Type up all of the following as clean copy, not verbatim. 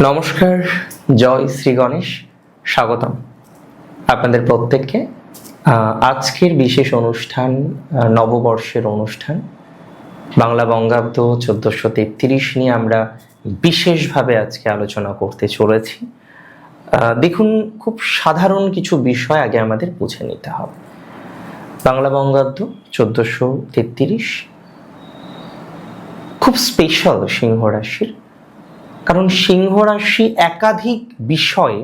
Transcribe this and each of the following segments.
নমস্কার, জয় শ্রী গণেশ। স্বাগতম আপনাদের প্রত্যেককে আজকের বিশেষ অনুষ্ঠান, নববর্ষের অনুষ্ঠান বাংলা বঙ্গাব্দ 1433 নিয়ে আমরা বিশেষভাবে আজকে আলোচনা করতে চলেছি। দেখুন, খুব সাধারণ কিছু বিষয় আগে আমাদের বুঝে নিতে হবে। বাংলা বঙ্গাব্দ 1433 খুব স্পেশাল সিংহ রাশির, কারণ সিংহ রাশি একাধিক বিষয়ে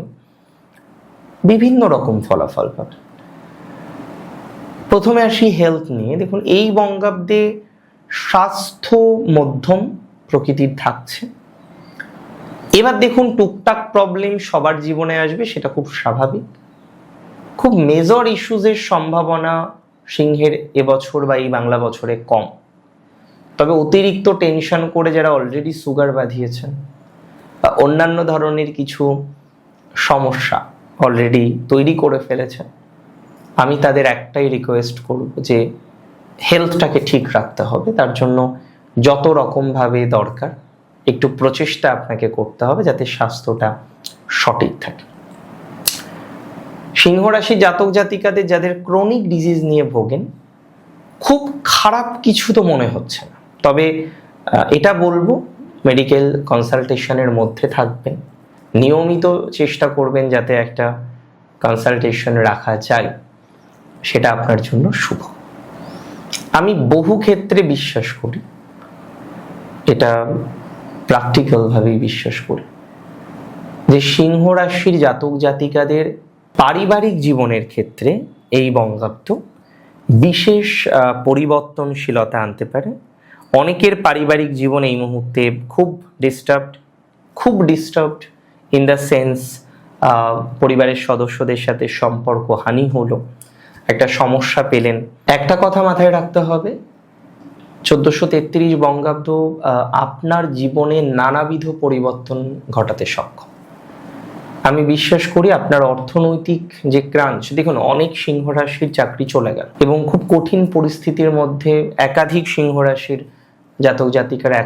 বিভিন্ন রকম ফলাফল পাবে। প্রথমে আসি হেলথ নিয়ে। দেখুন, এই বঙ্গাব্দে স্বাস্থ্য মধ্যম প্রকৃতির থাকছে। এবার দেখুন, টুকটাক প্রবলেম সবার জীবনে আসবে, সেটা খুব স্বাভাবিক। খুব মেজর ইস্যুজের সম্ভাবনা সিংহের এবছর বা এই বাংলা বছরে কম। তবে অতিরিক্ত টেনশন করে যারা অলরেডি সুগার বাঁধিয়েছেন বা অন্যান্য ধরনের কিছু সমস্যা অলরেডি তৈরি করে ফেলেছেন, আমি তাদের একটাই রিকোয়েস্ট করব যে হেলথটাকে ঠিক রাখতে হবে। তার জন্য যত রকমভাবে দরকার একটু প্রচেষ্টা আপনাকে করতে হবে যাতে স্বাস্থ্যটা সঠিক থাকে। সিংহ রাশি জাতক জাতিকাদের যাদের ক্রনিক ডিজিজ নিয়ে ভোগেন, খুব খারাপ কিছু তো মনে হচ্ছে না। তবে এটা বলবো, মেডিকেল কনসালটেশনের মধ্যে থাকবেন, নিয়মিত চেষ্টা করবেন যাতে একটা কনসালটেশন রাখা যায়, সেটা আপনার জন্য শুভ। আমি বহু ক্ষেত্রে বিশ্বাস করি, এটা প্র্যাকটিক্যালভাবেই বিশ্বাস করি, যে সিংহ রাশির জাতক জাতিকাদের পারিবারিক জীবনের ক্ষেত্রে এই বঙ্গাব্দ বিশেষ পরিবর্তনশীলতা আনতে পারে। অনেকের পারিবারিক জীবন এই মুহূর্তে খুব ডিস্টার্বড ইন দ্য সেন্স, পরিবারের সদস্যদের সাথে সম্পর্ক হানি হলো, একটা সমস্যা পেলেন। একটা কথা মাথায় রাখতে হবে, 1433 বঙ্গাব্দ আপনার জীবনে নানাবিধ পরিবর্তন ঘটাতে সক্ষম। আমি বিশ্বাস করি আপনার অর্থনৈতিক যে ক্রাঞ্চ, দেখুন অনেক সিংহ রাশির চাকরি চলে গেল এবং খুব কঠিন পরিস্থিতির মধ্যে একাধিক সিংহ রাশির জাতক জাতিকারা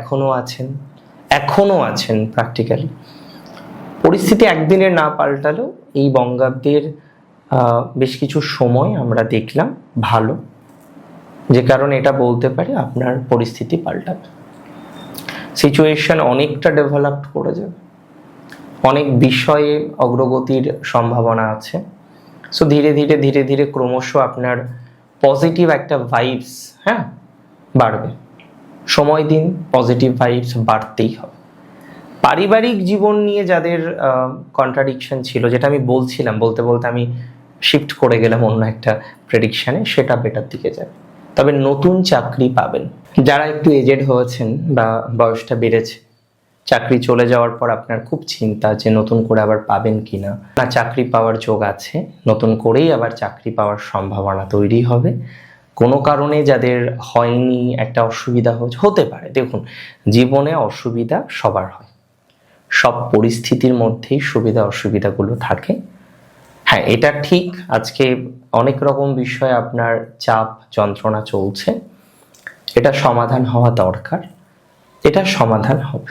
এখনো আছেন প্র্যাকটিক্যালি। পরিস্থিতি একদিনে না পাল্টালেও এই বঙ্গাব্দের বেশ কিছু সময় আমরা দেখলাম ভালো, যে কারণে এটা বলতে পারি আপনার পরিস্থিতি পাল্টাবে, সিচুয়েশন অনেকটা ডেভেলপড করে যাবে, অনেক বিষয়ে অগ্রগতির সম্ভাবনা আছে। সো ধীরে ধীরে ক্রমশ আপনার পজিটিভ একটা ভাইবস বাড়বে। সময় দিন, পজিটিভ ভাইবস বাড়তেই হবে। পারিবারিক জীবন নিয়ে যাদের কন্ট্রাডিকশন ছিল, যেটা আমি বলছিলাম, বলতে আমি শিফট করে গেলাম অন্য একটা প্রেডিকশনে, সেটা বেটার দিকে যাবে। তবে নতুন চাকরি পাবেন। যারা একটু এজেড হয়েছেন বা বয়সটা বেড়েছে, চাকরি চলে যাওয়ার পর আপনার খুব চিন্তা যে নতুন করে আবার পাবেন কিনা, না চাকরি পাওয়ার যোগ আছে, নতুন করেই আবার চাকরি পাওয়ার সম্ভাবনা তৈরি হবে। কোনো কারণে যাদের হয়নি, একটা অসুবিধা হতে পারে। দেখুন, জীবনে অসুবিধা সবার হয়, সব পরিস্থিতির মধ্যেই সুবিধা অসুবিধাগুলো থাকে। হ্যাঁ, এটা ঠিক, আজকে অনেক রকম বিষয়ে আপনার চাপ যন্ত্রণা চলছে, এটা সমাধান হওয়া দরকার, এটা সমাধান হবে।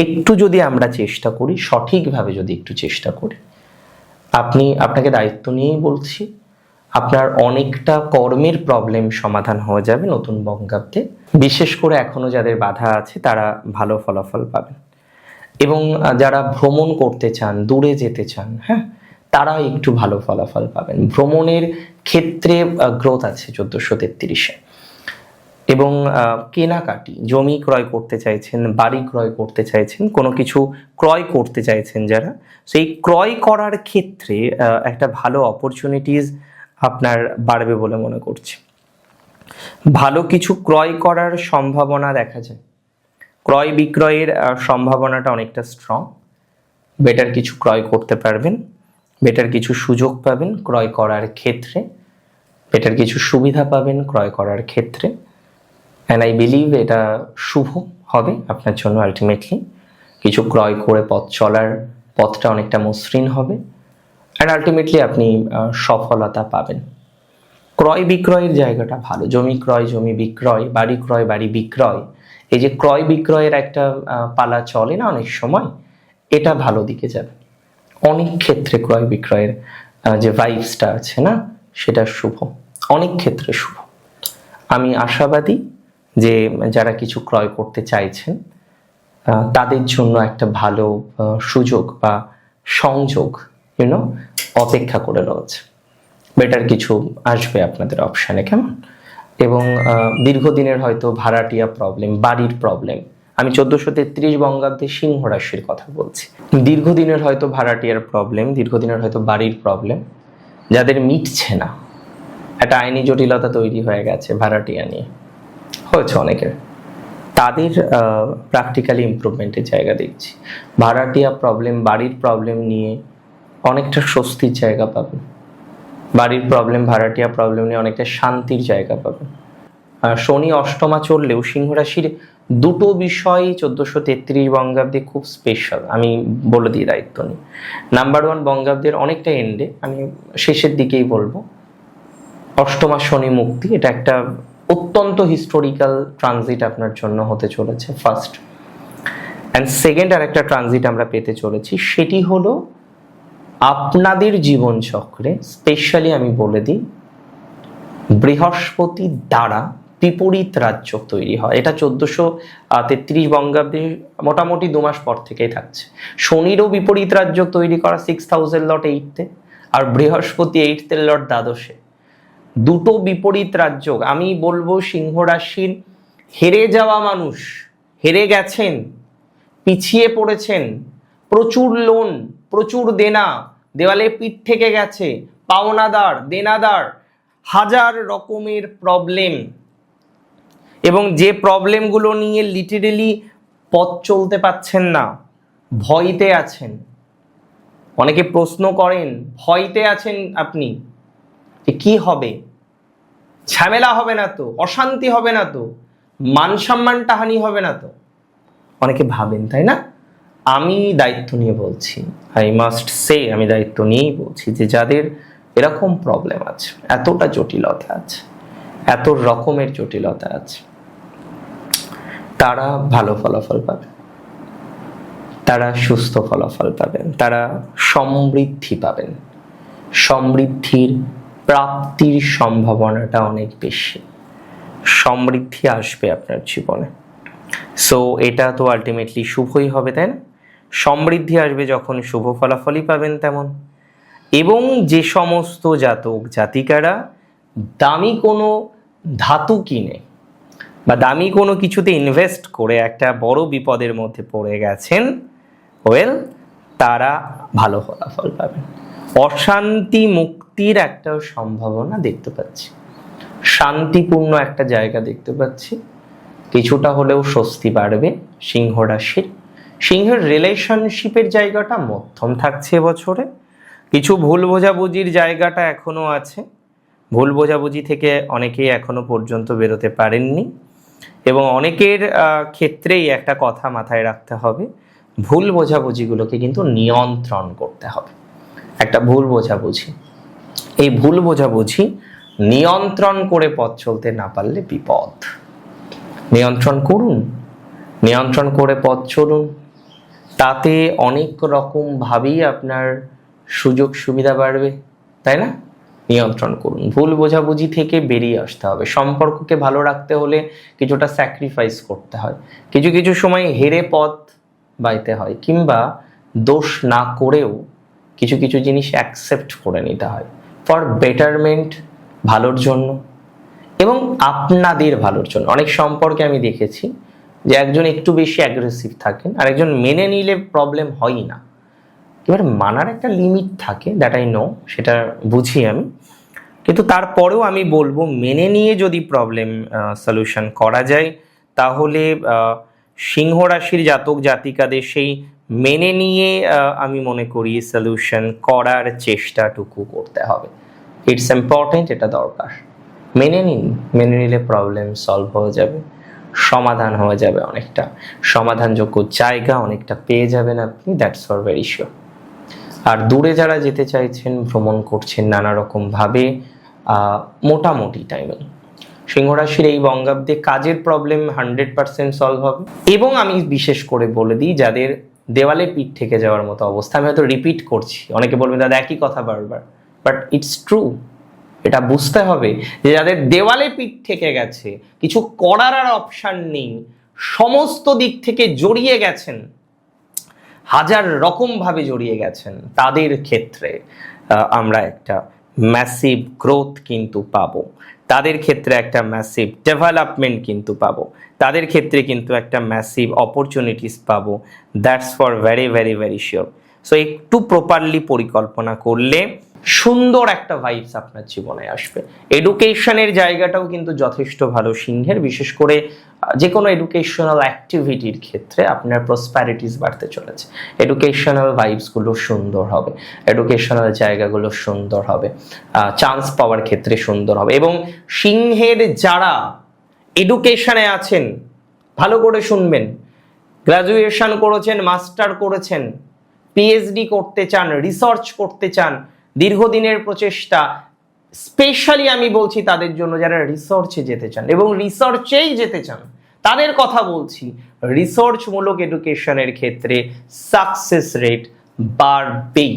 একটু যদি আমরা চেষ্টা করি, সঠিকভাবে যদি একটু চেষ্টা করি, আপনাকে দায়িত্ব নিয়েই বলছি, আপনার অনেকটা কর্মের প্রবলেম সমাধান হয়ে যাবে নতুন বঙ্গাব্দে। বিশেষ করে এখনো যাদের বাধা আছে তারা ভালো ফলাফল পাবেন, এবং যারা ভ্রমণ করতে চান, দূরে যেতে চান, তারা একটু ভালো ফলাফল পাবেন। ভ্রমণের ক্ষেত্রে গ্রোথ আছে 1433-এ। এবং কেনাকাটি, জমি ক্রয় করতে চাইছেন, বাড়ি ক্রয় করতে চাইছেন, কোনো কিছু ক্রয় করতে চাইছেন যারা, সেই ক্রয় করার ক্ষেত্রে একটা ভালো অপরচুনিটিস আপনার বাড়বে বলে মনে করছি। ভালো কিছু ক্রয় করার সম্ভাবনা দেখা যায়, ক্রয় বিক্রয়ের সম্ভাবনাটা অনেকটা স্ট্রং। বেটার কিছু ক্রয় করতে পারবেন, বেটার কিছু সুযোগ পাবেন ক্রয় করার ক্ষেত্রে, বেটার কিছু সুবিধা পাবেন ক্রয় করার ক্ষেত্রে। অ্যান্ড আই বিলিভ এটা শুভ হবে আপনার জন্য। আলটিমেটলি কিছু ক্রয় করে চলার পথটা অনেকটা মসৃণ হবে, অ্যান্ড আলটিমেটলি আপনি সফলতা পাবেন। ক্রয় বিক্রয়ের জায়গাটা ভালো, জমি ক্রয় জমি বিক্রয়, বাড়ি ক্রয় বাড়ি বিক্রয়, এই যে ক্রয় বিক্রয়ের একটা পালা চলে না অনেক সময়, এটা ভালো দিকে যাবে। অনেক ক্ষেত্রে ক্রয় বিক্রয়ের যে ভাইবসটা আছে না, সেটা শুভ, অনেক ক্ষেত্রে শুভ। আমি আশাবাদী যে যারা কিছু ক্রয় করতে চাইছেন তাদের জন্য একটা ভালো সুযোগ বা সংযোগ অপেক্ষা করে রয়েছে। বেটার কিছু আসবে আপনাদের অপশানে, কেমন? এবং দীর্ঘদিনের হয়তো ভাড়াটিয়া প্রবলেম, বাড়ির প্রবলেম, আমি 1433 বঙ্গাব্দে সিংহ রাশির কথা বলছি। দীর্ঘদিনের হয়তো ভাড়াটিয়ার প্রবলেম, দীর্ঘদিনের হয়তো বাড়ির প্রবলেম, যাদের মিটছে না, একটা আইনি জটিলতা তৈরি হয়ে গেছে ভাড়াটিয়া নিয়ে, হয়েছে অনেকের, তাদের প্র্যাকটিক্যালি ইমপ্রুভমেন্টের জায়গা দেখছি। ভাড়াটিয়া প্রবলেম, বাড়ির প্রবলেম নিয়ে অনেকটা স্বস্তির জায়গা পাবেন। বাড়ির প্রবলেম, ভাড়াটিয়া প্রবলেম নিয়ে অনেকটা শান্তির জায়গা পাবেন। শনি অষ্টমা চললেও সিংহ রাশির দুটো বিষয় 1433 বঙ্গাব্দে খুব স্পেশাল, আমি বলে দিই দায়িত্ব নিই। নাম্বার 1, বঙ্গাব্দের অনেকটা এন্ডে, আমি শেষের দিকেই বলবো, অষ্টমা শনি মুক্তি, এটা একটা অত্যন্ত হিস্টোরিক্যাল ট্রানজিট আপনার জন্য হতে চলেছে, ফার্স্ট। অ্যান্ড সেকেন্ড আর একটা ট্রানজিট আমরা পেতে চলেছি, সেটি হলো আপনাদের জীবন চক্রে, স্পেশালি আমি বলে দিই, বৃহস্পতি দ্বারা বিপরীত রাজ্য তৈরি হয়। এটা 1433 বঙ্গাব্দে মোটামুটি 2 মাস পর থেকেই থাকছে। শনিরও বিপরীত রাজ্য তৈরি করা 6000 লট 8তে, আর বৃহস্পতি 8th লট দ্বাদশে। দুটো বিপরীত রাজ্য। আমি বলবো সিংহ রাশির হেরে যাওয়া মানুষ, হেরে গেছেন, পিছিয়ে পড়েছেন, প্রচুর লোন, প্রচুর দেনা, দেওয়ালে পিঠ থেকে গেছে, পাওনাদার, দেনাদার, হাজার রকমের প্রবলেম, এবং যে প্রবলেমগুলো নিয়ে লিটারেলি পথ চলতে পাচ্ছেন না, ভয়তে আছেন। অনেকে প্রশ্ন করেন, ভয়তে আছেন আপনি, কি হবে, ঝামেলা হবে না তো, অশান্তি হবে না তো, মান সম্মানটা হানি হবে না তো, অনেকে ভাবেন, তাই না? আমি দায়িত্ব নিয়ে বলছি, আই মাস্ট সে, আমি দায়িত্ব নিয়েই বলছি যে যাদের এরকম প্রবলেম আছে, এতটা জটিলতা আছে, এত রকমের জটিলতা আছে, তারা ভালো ফলাফল পাবে, তারা সুস্থ ফলাফল পাবেন, তারা সমৃদ্ধি পাবেন। সমৃদ্ধির প্রাপ্তির সম্ভাবনাটা অনেক বেশি, সমৃদ্ধি আসবে আপনার জীবনে। সো এটা তো আলটিমেটলি শুভই হবে, তাই না? সমৃদ্ধি আসবে যখন, শুভ ফলাফলই পাবেন তেমন। এবং যে সমস্ত জাতক জাতিকারা দামি কোনো ধাতু কিনে বা দামি কোনো কিছুতে ইনভেস্ট করে একটা বড় বিপদের মধ্যে পড়ে গেছেন, তারা ভালো ফলাফল পাবেন। অশান্তি মুক্তির একটা সম্ভাবনা দেখতে পাচ্ছি, শান্তিপূর্ণ একটা জায়গা দেখতে পাচ্ছি, কিছুটা হলেও স্বস্তি বাড়বে সিংহ রাশির। সিংহের রিলেশনশিপের জায়গাটা মধ্যম থাকছে এবছরে, কিছু ভুল বোঝাবুঝির জায়গাটা এখনো আছে, ভুল বোঝাবুঝি থেকে অনেকেই এখনো পর্যন্ত বেরোতে পারেননি, এবং অনেকের ক্ষেত্রেই একটা কথা মাথায় রাখতে হবে, ভুল বোঝাবুঝিগুলোকে কিন্তু নিয়ন্ত্রণ করতে হবে। একটা ভুল বোঝাবুঝি, এই ভুল বোঝাবুঝি নিয়ন্ত্রণ করে পথ চলতে না পারলে বিপদ। নিয়ন্ত্রণ করুন, নিয়ন্ত্রণ করে পথ চলুন, তাতে অনেক রকম ভাবেই আপনার সুযোগ সুবিধা বাড়বে, তাই না? নিয়ন্ত্রণ করুন, ভুল বোঝাবুঝি থেকে বেরিয়ে আসতে হবে। সম্পর্ককে ভালো রাখতে হলে কিছুটা স্যাক্রিফাইস করতে হয়, কিছু কিছু সময় হেরে পথ বাইতে হয়, কিংবা দোষ না করেও কিছু কিছু জিনিস অ্যাকসেপ্ট করে নিতে হয় ফর বেটারমেন্ট, ভালোর জন্য এবং আপনাদের ভালোর জন্য। অনেক সম্পর্কে আমি দেখেছি যে একজন একটু বেশি অ্যাগ্রেসিভ থাকেন, আর একজন মেনে নিলে প্রবলেম হয়ই না। এবার মানার একটা লিমিট থাকে, দ্যাট আই নো, সেটা বুঝি আমি, কিন্তু তারপরেও আমি বলবো মেনে নিয়ে যদি প্রবলেম সলিউশন করা যায়, তাহলে সিংহ রাশির জাতক জাতিকাদের সেই মেনে নিয়ে আমি মনে করি সলিউশন করার চেষ্টাটুকু করতে হবে। ইটস ইম্পর্টেন্ট, এটা দরকার। মেনে নিন, মেনে নিলে প্রবলেম সলভ হয়ে যাবে, সমাধান হয়ে যাবে, অনেকটা সমাধানযোগ্য জায়গা অনেকটা পেয়ে যাবেন আপনি, দ্যাটস ফর ভেরি শিওর। আর দূরে যারা যেতে চাইছেন, ভ্রমণ করছেন নানা রকম ভাবে, মোটামুটি টাইমে সিংহ রাশির এই বঙ্গাব্দে কাজের প্রবলেম 100% সলভ হবে। এবং আমি বিশেষ করে বলে দিই, যাদের দেওয়ালে পিঠ থেকে যাওয়ার মতো অবস্থা। আমি হয়তো রিপিট করছি, অনেকে বলবে দাদা একই কথা বারবার, বাট ইটস ট্রু। এটা বুঝতে হবে যে যাদের দেওয়ালে পিঠ থেকে গেছে, কিছু করার আর অপশন নেই, সমস্ত দিক থেকে জড়িয়ে গেছেন, হাজার রকম ভাবে জড়িয়ে গেছেন, তাদের ক্ষেত্রে আমরা একটা ম্যাসিভ গ্রোথ কিন্তু পাবো, তাদের ক্ষেত্রে একটা ম্যাসিভ ডেভেলপমেন্ট কিন্তু পাবো, তাদের ক্ষেত্রে কিন্তু একটা ম্যাসিভ অপরচুনিটিস পাবো। That's for very very very sure. So একটু প্রপারলি পরিকল্পনা করলে সুন্দর একটা ভাইবস আপনার জীবনে আসবে। এডুকেশনের জায়গাটাও কিন্তু যথেষ্ট ভালো সিংহের, বিশেষ করে যে কোনো এডুকেশনাল অ্যাক্টিভিটির ক্ষেত্রে আপনার প্রসপ্যারিটিস বাড়তে চলেছে। এডুকেশনাল ভাইবসগুলো সুন্দর হবে, এডুকেশনাল জায়গাগুলো সুন্দর হবে, চান্স পাওয়ার ক্ষেত্রে সুন্দর হবে। এবং সিংহের যারা এডুকেশনে আছেন, ভালো করে শুনবেন, গ্রাজুয়েশন করেছেন, মাস্টার করেছেন, পিএইচডি করতে চান, রিসার্চ করতে চান, দীর্ঘদিনের প্রচেষ্টা, স্পেশালি আমি বলছি তাদের জন্য যারা রিসার্চে যেতে চান এবং রিসার্চেই যেতে চান, তাদের কথা বলছি। রিসার্চমূলক এডুকেশনের ক্ষেত্রে সাকসেস রেট বাড়বেই,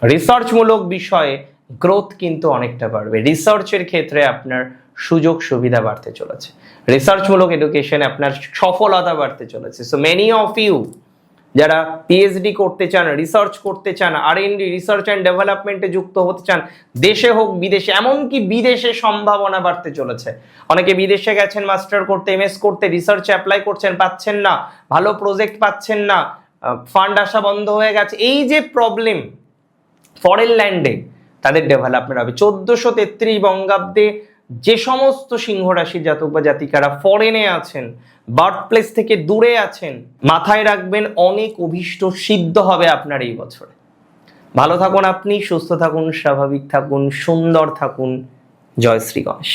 রিসার্চমূলক বিষয়ে গ্রোথ কিন্তু অনেকটা বাড়বে, রিসার্চের ক্ষেত্রে আপনার সুযোগ সুবিধা বাড়তে চলেছে, রিসার্চমূলক এডুকেশনে আপনার সফলতা বাড়তে চলেছে। সো মেনি অফ ইউ যারা পিএইচডি করতে চান, রিসার্চ করতে চান, আর&ডি রিসার্চ অ্যান্ড ডেভেলপমেন্টে যুক্ত হতে চান, দেশে হোক বিদেশে, এমনকি বিদেশে সম্ভাবনা বাড়তে চলেছে। অনেকে বিদেশে গেছেন মাস্টার করতে, এমএস করতে, রিসার্চে অ্যাপ্লাই করছেন, পাচ্ছেন না, ভালো প্রজেক্ট পাচ্ছেন না, ফান্ড আসা বন্ধ হয়ে গেছে, এই যে প্রবলেম ফরেন ল্যান্ডে, তাদের ডেভেলপমেন্ট হবে। 1433 বঙ্গাব্দে যে সমস্ত সিংহ রাশির জাতক বা জাতিকারা ফরেনে আছেন, বার্থ প্লেস থেকে দূরে আছেন, মাথায় রাখবেন অনেক অভীষ্ট সিদ্ধ হবে আপনার এই বছরে। ভালো থাকুন আপনি, সুস্থ থাকুন, স্বাভাবিক থাকুন, সুন্দর থাকুন। জয় শ্রী গণেশ।